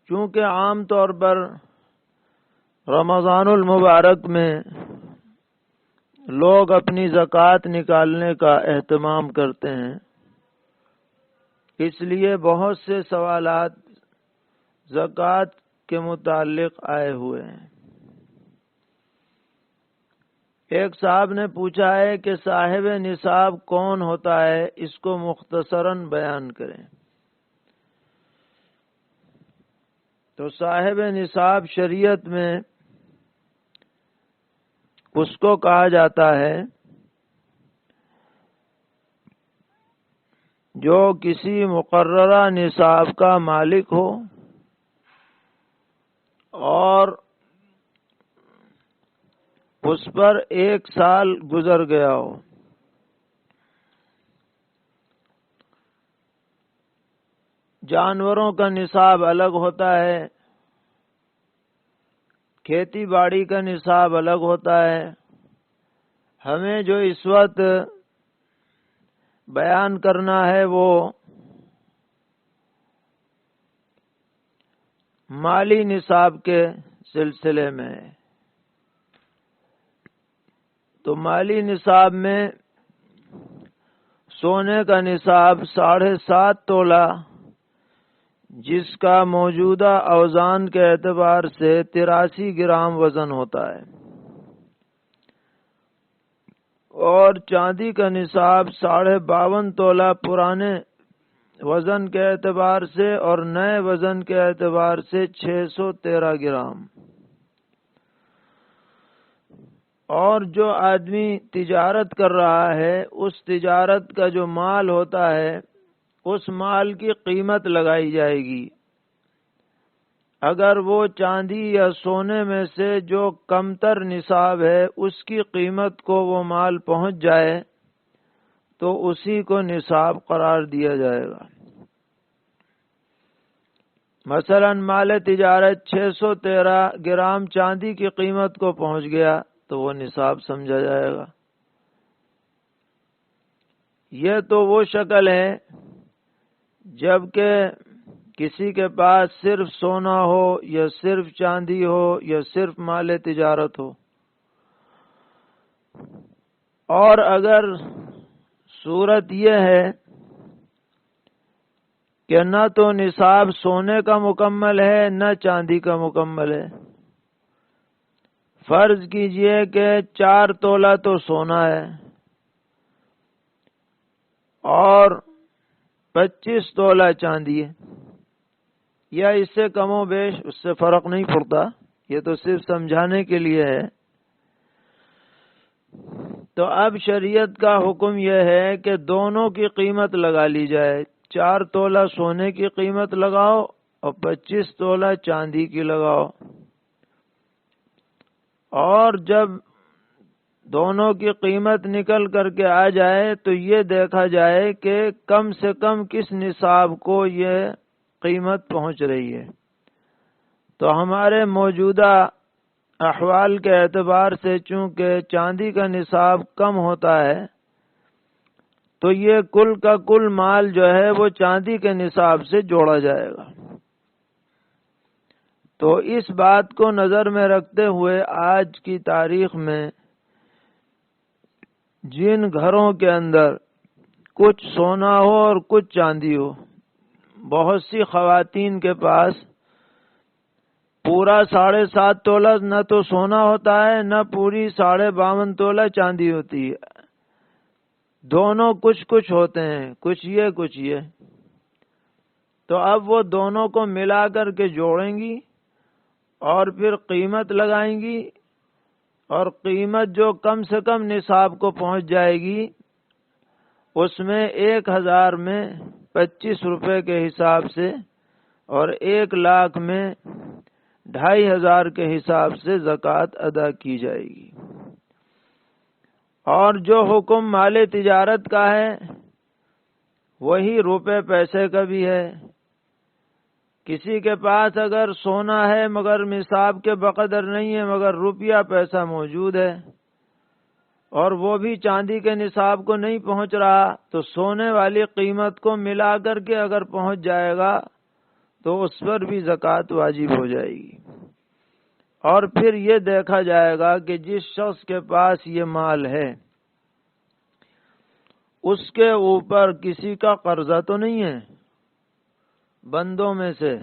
چونکہ عام طور پر رمضان المبارک میں لوگ اپنی زکوٰۃ نکالنے کا اہتمام کرتے ہیں، اس لیے بہت سے سوالات زکوٰۃ کے متعلق آئے ہوئے ہیں۔ ایک صاحب نے پوچھا ہے کہ صاحب نصاب کون ہوتا ہے، اس کو مختصراً بیان کریں۔ تو صاحب نصاب شریعت میں اس کو کہا جاتا ہے جو کسی مقررہ نصاب کا مالک ہو اور اس پر 1 سال گزر گیا ہو۔ جانوروں کا نصاب الگ ہوتا ہے، کھیتی باڑی کا نصاب الگ ہوتا ہے۔ ہمیں جو اس وقت بیان کرنا ہے وہ مالی نصاب کے سلسلے میں ہے۔ تو مالی نصاب میں سونے کا نصاب 7.5 تولہ، جس کا موجودہ اوزان کے اعتبار سے 83 گرام وزن ہوتا ہے، اور چاندی کا نصاب 52.5 تولہ پرانے وزن کے اعتبار سے اور نئے وزن کے اعتبار سے 613 گرام۔ اور جو آدمی تجارت کر رہا ہے اس تجارت کا جو مال ہوتا ہے اس مال کی قیمت لگائی جائے گی۔ اگر وہ چاندی یا سونے میں سے جو کمتر نصاب ہے اس کی قیمت کو وہ مال پہنچ جائے تو اسی کو نصاب قرار دیا جائے گا۔ مثلا مال تجارت 613 گرام چاندی کی قیمت کو پہنچ گیا تو وہ نصاب سمجھا جائے گا۔ یہ تو وہ شکل ہے جبکہ کسی کے پاس صرف سونا ہو یا صرف چاندی ہو یا صرف مال تجارت ہو، اور اگر صورت یہ ہے کہ نہ تو نصاب سونے کا مکمل ہے نہ چاندی کا مکمل ہے، فرض کیجئے کہ 4 تولہ تو سونا ہے اور 25 تولہ چاندی ہے، یا اس سے کم و بیش، اس سے فرق نہیں پڑتا، یہ تو صرف سمجھانے کے لیے ہے۔ تو اب شریعت کا حکم یہ ہے کہ دونوں کی قیمت لگا لی جائے، 4 تولہ سونے کی قیمت لگاؤ اور 25 تولہ چاندی کی لگاؤ، اور جب دونوں کی قیمت نکل کر کے آ جائے تو یہ دیکھا جائے کہ کم سے کم کس نصاب کو یہ قیمت پہنچ رہی ہے۔ تو ہمارے موجودہ احوال کے اعتبار سے چونکہ چاندی کا نصاب کم ہوتا ہے تو یہ کل کا کل مال جو ہے وہ چاندی کے نصاب سے جوڑا جائے گا۔ تو اس بات کو نظر میں رکھتے ہوئے آج کی تاریخ میں جن گھروں کے اندر کچھ سونا ہو اور کچھ چاندی ہو، بہت سی خواتین کے پاس پورا 7.5 تولہ نہ تو سونا ہوتا ہے نہ پوری 52.5 تولہ چاندی ہوتی ہے، دونوں کچھ کچھ ہوتے ہیں، کچھ یہ کچھ یہ۔ تو اب وہ دونوں کو ملا کر کے جوڑیں گی اور پھر قیمت لگائیں گی، اور قیمت جو کم سے کم نصاب کو پہنچ جائے گی اس میں 1000 میں 25 روپے کے حساب سے اور 1 لاکھ میں 2500 کے حساب سے زکوٰۃ ادا کی جائے گی۔ اور جو حکم مال تجارت کا ہے وہی روپے پیسے کا بھی ہے۔ کسی کے پاس اگر سونا ہے مگر نصاب کے بقدر نہیں ہے مگر روپیہ پیسہ موجود ہے، اور وہ بھی چاندی کے نصاب کو نہیں پہنچ رہا، تو سونے والی قیمت کو ملا کر کے اگر پہنچ جائے گا تو اس پر بھی زکوٰۃ واجب ہو جائے گی۔ اور پھر یہ دیکھا جائے گا کہ جس شخص کے پاس یہ مال ہے اس کے اوپر کسی کا قرضہ تو نہیں ہے بندوں میں سے۔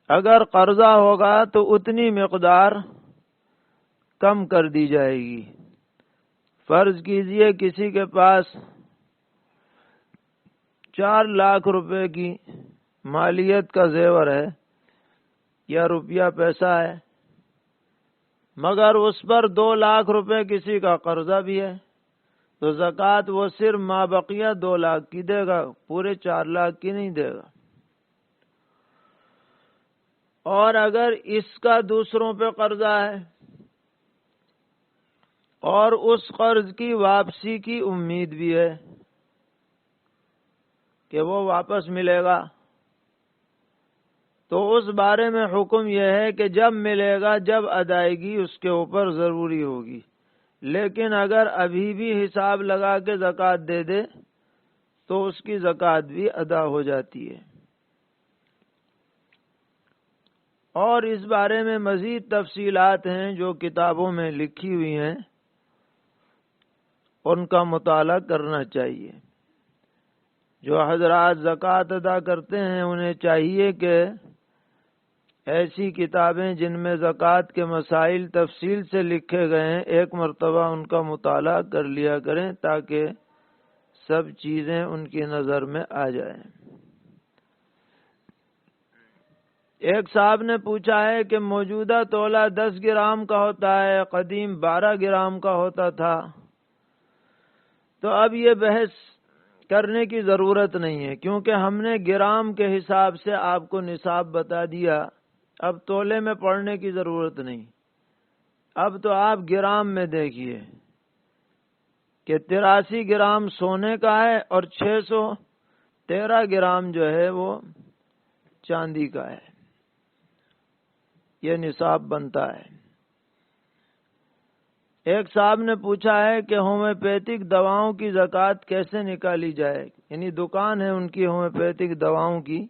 اگر قرضہ ہوگا تو اتنی مقدار کم کر دی جائے گی۔ فرض کیجئے کسی کے پاس 4 لاکھ روپے کی مالیت کا زیور ہے یا روپیہ پیسہ ہے، مگر اس پر 2 لاکھ روپے کسی کا قرضہ بھی ہے، تو زکوٰۃ وہ صرف مابقیہ 2 لاکھ کی دے گا، پورے 4 لاکھ کی نہیں دے گا۔ اور اگر اس کا دوسروں پہ قرضہ ہے اور اس قرض کی واپسی کی امید بھی ہے کہ وہ واپس ملے گا، تو اس بارے میں حکم یہ ہے کہ جب ملے گا، جب ادائیگی اس کے اوپر ضروری ہوگی۔ لیکن اگر ابھی بھی حساب لگا کے زکوٰۃ دے دے تو اس کی زکوٰۃ بھی ادا ہو جاتی ہے۔ اور اس بارے میں مزید تفصیلات ہیں جو کتابوں میں لکھی ہوئی ہیں، ان کا مطالعہ کرنا چاہیے۔ جو حضرات زکوٰۃ ادا کرتے ہیں انہیں چاہیے کہ ایسی کتابیں جن میں زکوٰۃ کے مسائل تفصیل سے لکھے گئے ہیں ایک مرتبہ ان کا مطالعہ کر لیا کریں تاکہ سب چیزیں ان کی نظر میں آ جائیں۔ ایک صاحب نے پوچھا ہے کہ موجودہ تولہ 10 گرام کا ہوتا ہے، قدیم 12 گرام کا ہوتا تھا، تو اب یہ بحث کرنے کی ضرورت نہیں ہے کیونکہ ہم نے گرام کے حساب سے آپ کو نصاب بتا دیا، اب تولے میں پڑھنے کی ضرورت نہیں۔ اب تو آپ گرام میں دیکھیے کہ 83 گرام سونے کا ہے اور 613 گرام جو ہے وہ چاندی کا ہے، یہ نصاب بنتا ہے۔ ایک صاحب نے پوچھا ہے کہ ہومیوپیتھک دواؤں کی زکوٰۃ کیسے نکالی جائے، یعنی دکان ہے ان کی ہومیوپیتھک دواؤں کی،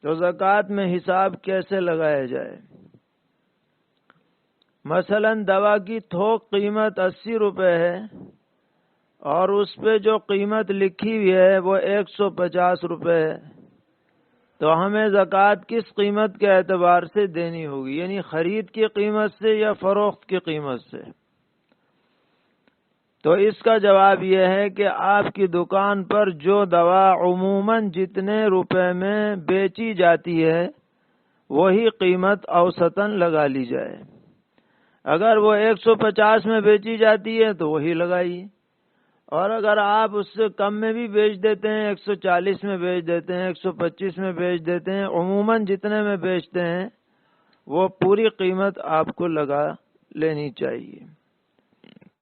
تو زکوٰۃ میں حساب کیسے لگایا جائے۔ مثلا دوا کی تھوک قیمت 80 روپے ہے اور اس پہ جو قیمت لکھی ہوئی ہے وہ 150 روپے ہے، تو ہمیں زکوٰۃ کس قیمت کے اعتبار سے دینی ہوگی، یعنی خرید کی قیمت سے یا فروخت کی قیمت سے؟ تو اس کا جواب یہ ہے کہ آپ کی دکان پر جو دوا عموماً جتنے روپے میں بیچی جاتی ہے وہی قیمت اوسطاً لگا لی جائے۔ اگر وہ 150 میں بیچی جاتی ہے تو وہی لگائیے، اور اگر آپ اس سے کم میں بھی بیچ دیتے ہیں، 140 میں بیچ دیتے ہیں، 125 میں بیچ دیتے ہیں، عموماً جتنے میں بیچتے ہیں وہ پوری قیمت آپ کو لگا لینی چاہیے۔